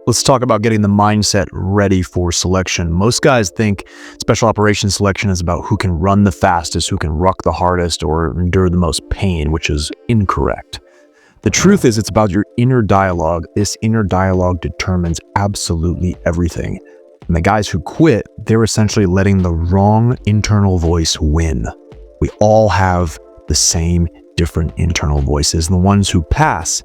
let's talk about getting the mindset ready for selection. Most guys think special operations selection is about who can run the fastest, who can ruck the hardest, or endure the most pain, which is incorrect. The truth is it's about your inner dialogue. This inner dialogue determines absolutely everything. And the guys who quit, they're essentially letting the wrong internal voice win. We all have the same different internal voices. And the ones who pass,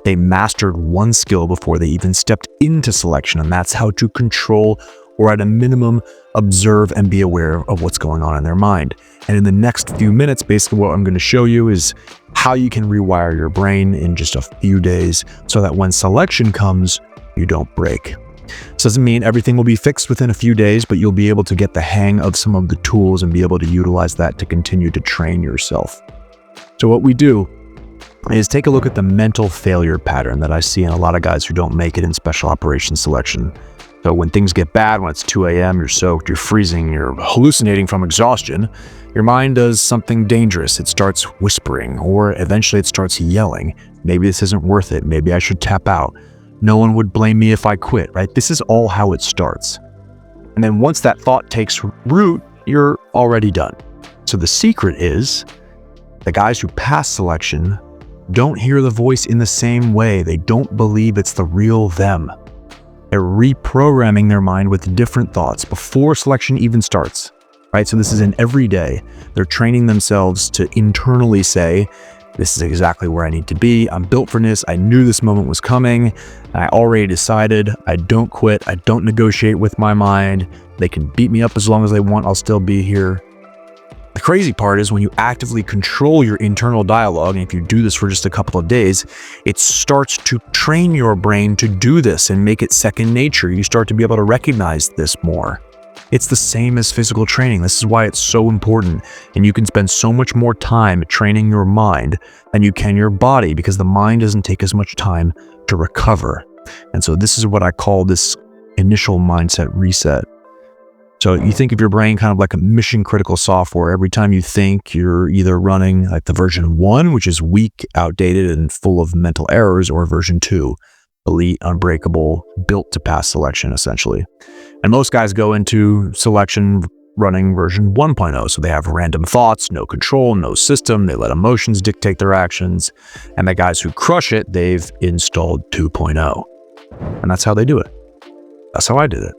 they mastered one skill before they even stepped into selection, and that's how to control, or at a minimum, observe and be aware of what's going on in their mind. And in the next few minutes, basically what I'm going to show you is how you can rewire your brain in just a few days so that when selection comes, you don't break. This doesn't mean everything will be fixed within a few days, but you'll be able to get the hang of some of the tools and be able to utilize that to continue to train yourself. So what we do is take a look at the mental failure pattern that I see in a lot of guys who don't make it in special operations selection. So when things get bad, when it's 2 a.m., you're soaked, you're freezing, you're hallucinating from exhaustion, your mind does something dangerous. It starts whispering, or eventually it starts yelling. Maybe this isn't worth it. Maybe I should tap out. No one would blame me if I quit, right? This is all how it starts. And then once that thought takes root, you're already done. So the secret is the guys who pass selection don't hear the voice in the same way. They don't believe it's the real them. They're reprogramming their mind with different thoughts before selection even starts, right? So this is an everyday. They're training themselves to internally say, this is exactly where I need to be. I'm built for this. I knew this moment was coming. I already decided. I don't quit. I don't negotiate with my mind. They can beat me up as long as they want. I'll still be here. The crazy part is when you actively control your internal dialogue, and if you do this for just a couple of days, it starts to train your brain to do this and make it second nature. You start to be able to recognize this more. It's the same as physical training. This is why it's so important. And you can spend so much more time training your mind than you can your body, because the mind doesn't take as much time to recover. And so this is what I call this initial mindset reset. So you think of your brain kind of like a mission critical software. Every time you think, you're either running like the version 1, which is weak, outdated, and full of mental errors, or version 2, elite, unbreakable, built to pass selection, essentially. And most guys go into selection running version 1.0. So they have random thoughts, no control, no system. They let emotions dictate their actions. And the guys who crush it, they've installed 2.0. And that's how they do it. That's how I did it.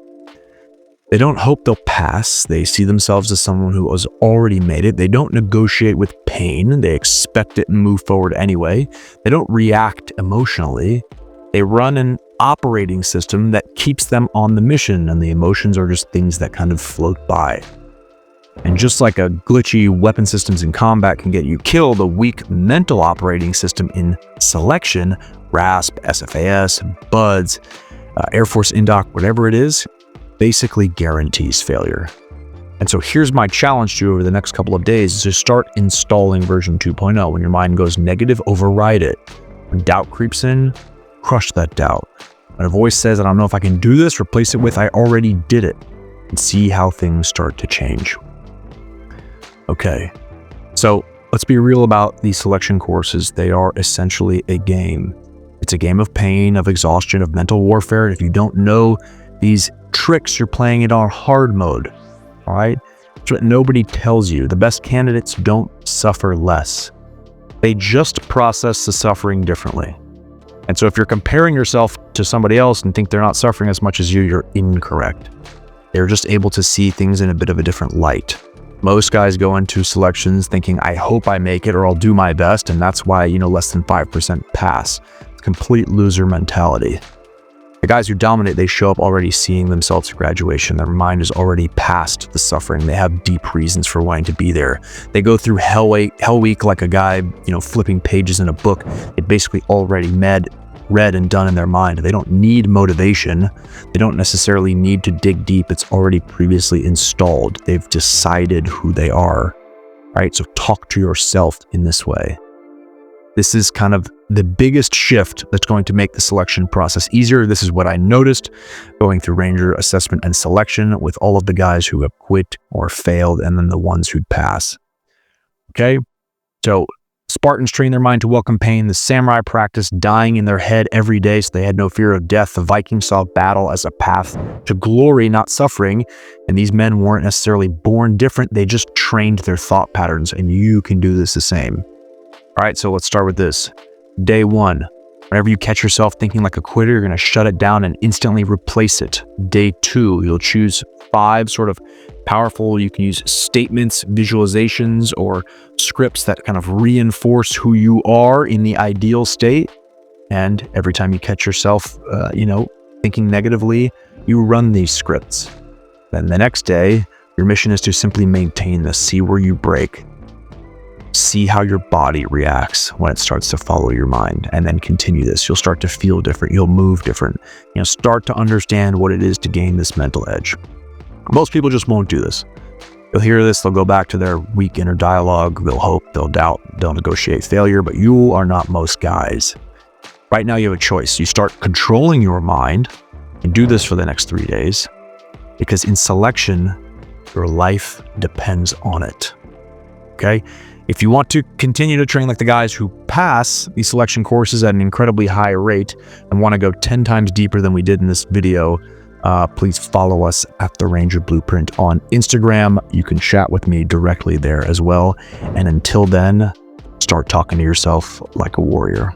They don't hope they'll pass. They see themselves as someone who has already made it. They don't negotiate with pain. They expect it and move forward anyway. They don't react emotionally. They run an operating system that keeps them on the mission, and the emotions are just things that kind of float by. And just like a glitchy weapon systems in combat can get you killed, a weak mental operating system in selection, RASP, SFAS, BUDS, Air Force Indoc, whatever it is, basically guarantees failure. And so here's my challenge to you over the next couple of days is to start installing version 2.0. When your mind goes negative, override it. When doubt creeps in, crush that doubt. When a voice says, I don't know if I can do this, replace it with, I already did it, and see how things start to change. Okay, so let's be real about these selection courses. They are essentially a game. It's a game of pain, of exhaustion, of mental warfare. And if you don't know these tricks, you're playing it on hard mode, all right? That's what nobody tells you. The best candidates don't suffer less. They just process the suffering differently. And so if you're comparing yourself to somebody else and think they're not suffering as much as you, you're incorrect. They're just able to see things in a bit of a different light. Most guys go into selections thinking, I hope I make it or I'll do my best. And that's why, less than 5% pass. It's complete loser mentality. The guys who dominate, they show up already seeing themselves at graduation. Their mind is already past the suffering. They have deep reasons for wanting to be there. They go through hell week like a guy, flipping pages in a book. It basically already read and done in their mind. They don't need motivation. They don't necessarily need to dig deep. It's already previously installed. They've decided who they are, right? So talk to yourself in this way. This is kind of the biggest shift that's going to make the selection process easier. This is what I noticed going through Ranger assessment and selection with all of the guys who have quit or failed, and then the ones who'd pass. Okay, so Spartans trained their mind to welcome pain. The samurai practiced dying in their head every day so they had no fear of death. The Vikings saw battle as a path to glory, not suffering. And these men weren't necessarily born different. They just trained their thought patterns, and you can do this the same. All right, so let's start with this. Day 1. Whenever you catch yourself thinking like a quitter, you're going to shut it down and instantly replace it. Day 2, you'll choose 5 sort of powerful, you can use statements, visualizations, or scripts that kind of reinforce who you are in the ideal state. And every time you catch yourself, thinking negatively, you run these scripts. Then the next day, your mission is to simply maintain this, see where you break. See how your body reacts when it starts to follow your mind, and then continue this. You'll start to feel different. You'll move different. Start to understand what it is to gain this mental edge. Most people just won't do this. They'll hear this, they'll go back to their weak inner dialogue, they'll hope, they'll doubt, they'll negotiate failure, but you are not most guys. Right now you have a choice. You start controlling your mind and do this for the next 3 days, because in selection, your life depends on it. Okay? If you want to continue to train like the guys who pass these selection courses at an incredibly high rate and want to go 10 times deeper than we did in this video, please follow us at The Ranger Blueprint on Instagram. You can chat with me directly there as well. And until then, start talking to yourself like a warrior.